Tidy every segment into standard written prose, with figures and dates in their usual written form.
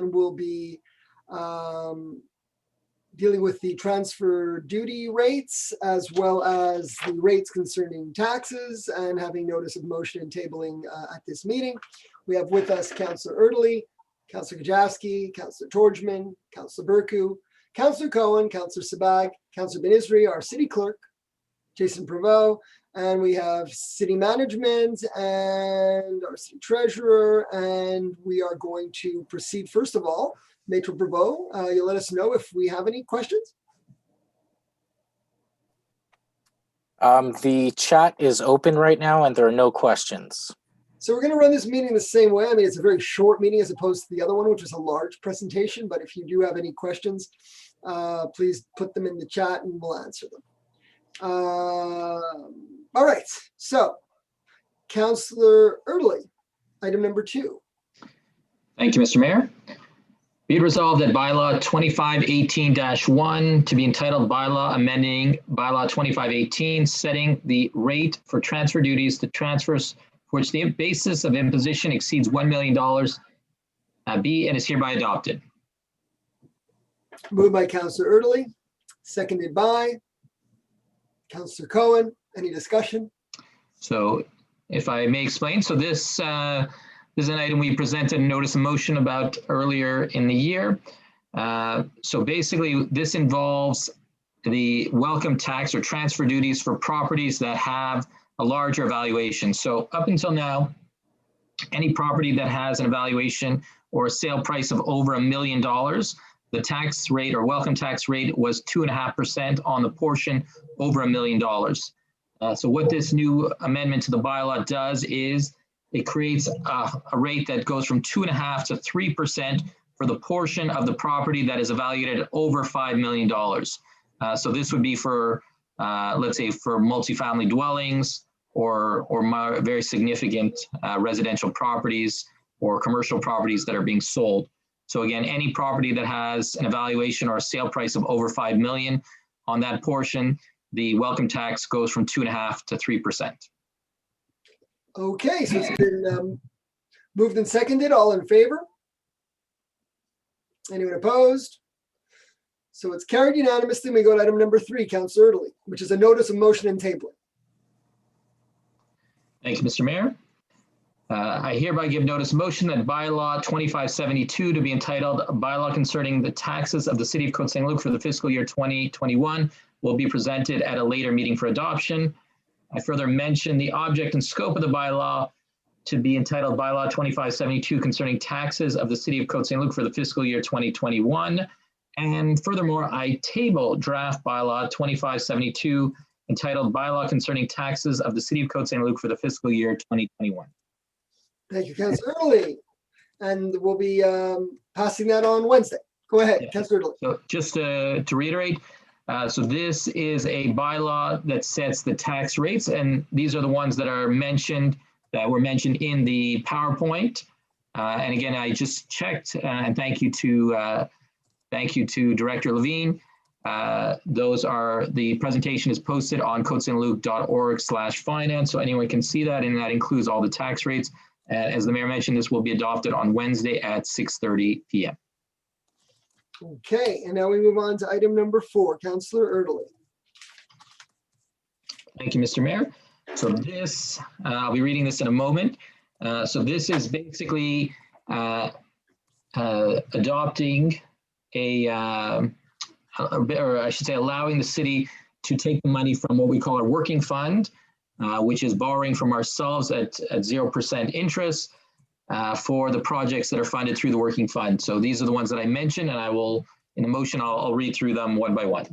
and we'll be dealing with the transfer duty rates as well as the rates concerning taxes and having notice of motion and tabling at this meeting. We have with us Councillor Erdely, Councillor Gajewski, Councillor Torjman, Councillor Burku, Councillor Cohen, Councillor Sabag, Councillor Ben-Isri, our city clerk, Jason Prevost, and we have city management and our city treasurer, and we are going to proceed first of all. Maitre Prevost, you'll let us know if we have any questions. The chat is open right now and there are no questions. So we're going to run this meeting the same way. I mean, it's a very short meeting as opposed to the other one, which was a large presentation. But if you do have any questions, please put them in the chat and we'll answer them. All right. So, Councillor Erdely, item number 2. Thank you, Mr. Mayor. Be it resolved that Bylaw 2518-1 to be entitled Bylaw amending Bylaw 2518, setting the rate for transfer duties to transfers for which the basis of imposition exceeds $1 million, be and is hereby adopted. Moved by Councillor Erdely, seconded by Councillor Cohen. Any discussion? So if I may explain, so this is an item we presented a notice of motion about earlier in the year. So basically this involves the welcome tax or transfer duties for properties that have a larger valuation. So up until now, any property that has an evaluation or a sale price of over $1 million, the tax rate or welcome tax rate was 2.5% on the portion over $1 million. So what this new amendment to the bylaw does is it creates a rate that goes from 2.5% to 3% for the portion of the property that is evaluated at over $5 million. So this would be for, let's say, for multifamily dwellings or very significant residential properties or commercial properties that are being sold. So again, any property that has an evaluation or a sale price of over $5 million on that portion, the welcome tax goes from 2.5% to 3%. Okay, so it's been moved and seconded. All in favor? Anyone opposed? So it's carried unanimously. We go to item number 3, Councillor Erdely, which is a notice of motion and tabling. Thank you, Mr. Mayor. I hereby give notice of motion that Bylaw 2572 to be entitled Bylaw concerning the taxes of the City of Côte Saint-Luc for the fiscal year 2021 will be presented at a later meeting for adoption. I further mention the object and scope of the bylaw to be entitled Bylaw 2572 concerning taxes of the City of Côte Saint-Luc for the fiscal year 2021. And furthermore, I table draft Bylaw 2572 entitled Bylaw concerning taxes of the City of Côte Saint-Luc for the fiscal year 2021. Thank you, Councillor Erdely. And we'll be passing that on Wednesday. Go ahead, yeah. Councillor Erdely. So just to reiterate, so this is a bylaw that sets the tax rates, and these are the ones that are mentioned, that were mentioned in the PowerPoint. And again, I just checked, and thank you to Director Levine. Those are, the presentation is posted on cotesaintluc.org/finance, so anyone can see that, and that includes all the tax rates. As the mayor mentioned, this will be adopted on Wednesday at 6:30 p.m. Okay, and now we move on to item number 4, Councillor Erdely. Thank you, Mr. Mayor. So this, I'll be reading this in a moment. So this is basically adopting or I should say allowing the city to take the money from what we call our working fund, which is borrowing from ourselves at 0% interest, for the projects that are funded through the working fund. So these are the ones that I mentioned, and I will, in the motion, I'll read through them one by one.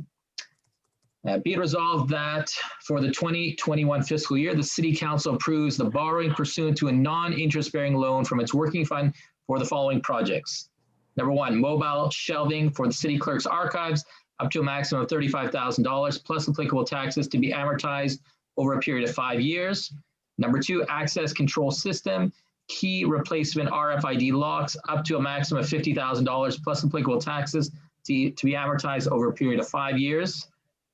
Be it resolved that for the 2021 fiscal year, the City Council approves the borrowing pursuant to a non-interest bearing loan from its working fund for the following projects. Number 1, mobile shelving for the City Clerk's archives up to a maximum of $35,000 plus applicable taxes to be amortized over a period of 5 years. Number 2, access control system, key replacement RFID locks up to a maximum of $50,000 plus applicable taxes to be amortized over a period of 5 years.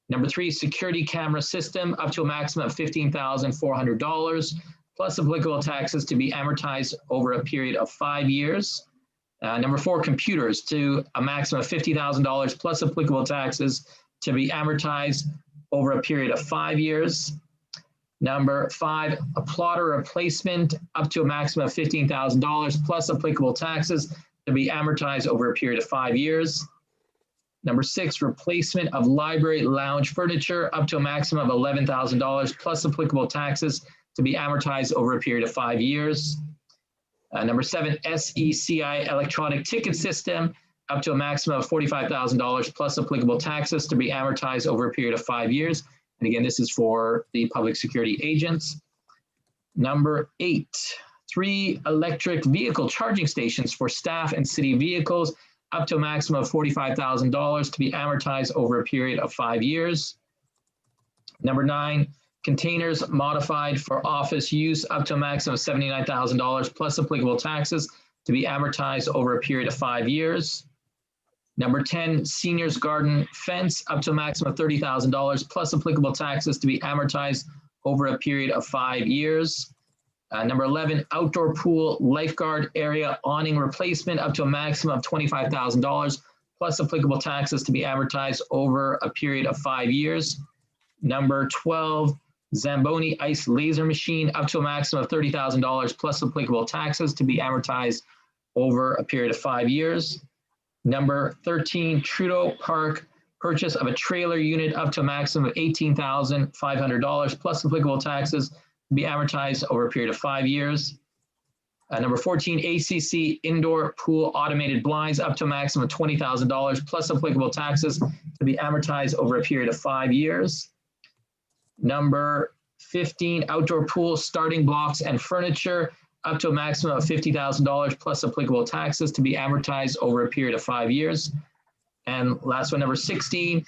Number 3, security camera system up to a maximum of $15,400 plus applicable taxes to be amortized over a period of 5 years. Number 4, computers to a maximum of $50,000 plus applicable taxes to be amortized over a period of 5 years. Number 5, a plotter replacement up to a maximum of $15,000 plus applicable taxes to be amortized over a period of 5 years. Number 6, replacement of library lounge furniture up to a maximum of $11,000 plus applicable taxes to be amortized over a period of 5 years. Number 7, SECI electronic ticket system up to a maximum of $45,000 plus applicable taxes to be amortized over a period of 5 years. And again, this is for the public security agents. Number 8, 3 electric vehicle charging stations for staff and city vehicles up to a maximum of $45,000 to be amortized over a period of 5 years. Number 9, containers modified for office use up to a maximum of $79,000 plus applicable taxes to be amortized over a period of 5 years. Number 10, seniors garden fence up to a maximum of $30,000 plus applicable taxes to be amortized over a period of 5 years. Number 11, outdoor pool lifeguard area awning replacement up to a maximum of $25,000 plus applicable taxes to be amortized over a period of 5 years. Number 12, Zamboni ice laser machine up to a maximum of $30,000 plus applicable taxes to be amortized over a period of 5 years. Number 13, Trudeau Park purchase of a trailer unit up to a maximum of $18,500 plus applicable taxes to be amortized over a period of 5 years. Number 14, ACC indoor pool automated blinds up to a maximum of $20,000 plus applicable taxes to be amortized over a period of 5 years. Number 15, outdoor pool starting blocks and furniture up to a maximum of $50,000 plus applicable taxes to be amortized over a period of 5 years. And last one, number 16,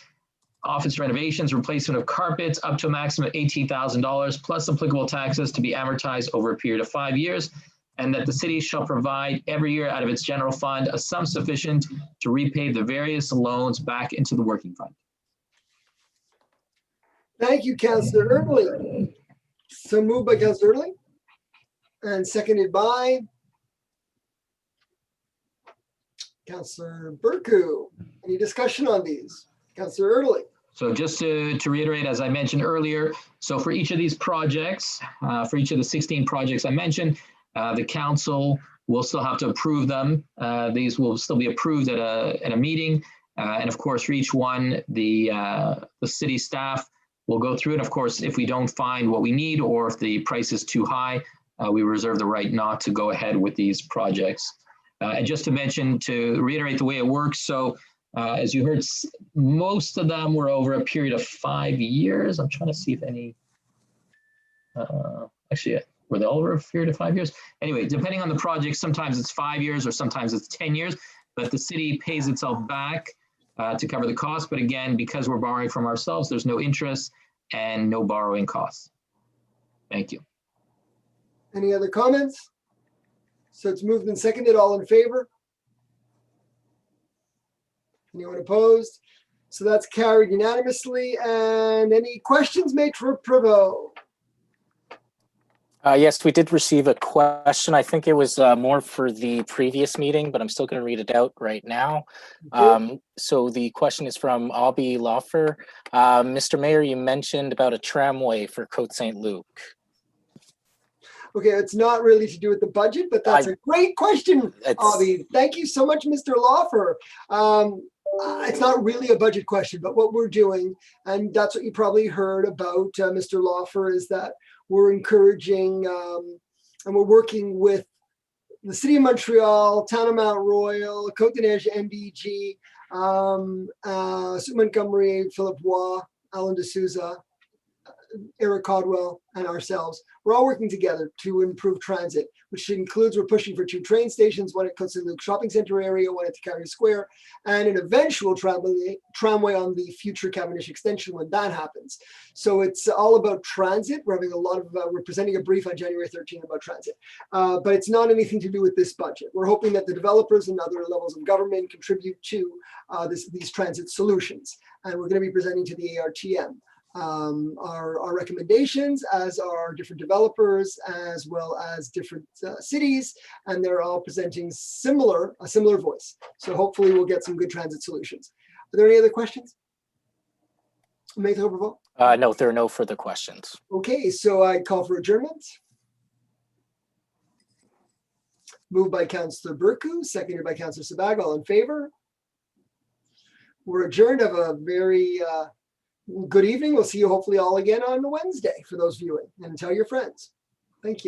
office renovations, replacement of carpets up to a maximum of $18,000 plus applicable taxes to be amortized over a period of 5 years. And that the city shall provide every year out of its general fund a sum sufficient to repay the various loans back into the working fund. Thank you, Councillor Erdely. So moved by Councillor Erdely and seconded by Councillor Burku. Any discussion on these? Councillor Erdely. So just to reiterate, as I mentioned earlier, so for each of these projects, for each of the 16 projects I mentioned, the council will still have to approve them. These will still be approved at a meeting. And of course, for each one, the city staff will go through it. Of course, if we don't find what we need or if the price is too high, we reserve the right not to go ahead with these projects. And just to mention, to reiterate the way it works, so as you heard, most of them were over a period of 5 years. I'm trying to see if any, actually, were they all over a period of 5 years? Anyway, depending on the project, sometimes it's 5 years or sometimes it's 10 years, but the city pays itself back to cover the cost. But again, because we're borrowing from ourselves, there's no interest and no borrowing costs. Thank you. Any other comments? So it's moved and seconded. All in favor? Anyone opposed? So that's carried unanimously. And any questions, Maitre Prévost? Yes, we did receive a question. I think it was more for the previous meeting, but I'm still going to read it out right now. So the question is from Abby Lawfer. Mr. Mayor, you mentioned about a tramway for Côte Saint-Luc. Okay, it's not really to do with the budget, but that's a great question, Abby. Thank you so much, Mr. Lawfer. It's not really a budget question, but what we're doing, and that's what you probably heard about Mr. Lawfer, is that we're encouraging and we're working with the City of Montreal, Town of Mount Royal, Côte-des-Neiges, MDG, Sue Montgomery, Philip Waugh, Alan D'Souza, Eric Caldwell, and ourselves. We're all working together to improve transit, which includes we're pushing for 2 train stations, one at Côte Saint-Luc Shopping Center area, one at Carrier Square, and an eventual tramway on the future Cavendish extension when that happens. So it's all about transit. We're having a lot of, we're presenting a brief on January 13 about transit, but it's not anything to do with this budget. We're hoping that the developers and other levels of government contribute to these transit solutions. And we're going to be presenting to the ARTM. our recommendations, as are different developers, as well as different cities, and they're all presenting a similar voice. So hopefully we'll get some good transit solutions. Are there any other questions? Make the vote. No, there are no further questions. Okay, so I call for adjournment. Moved by Councillor Burku, seconded by Councillor Sabag. All in favor? We're adjourned. Have a very good evening. We'll see you hopefully all again on Wednesday for those viewing, and tell your friends. Thank you.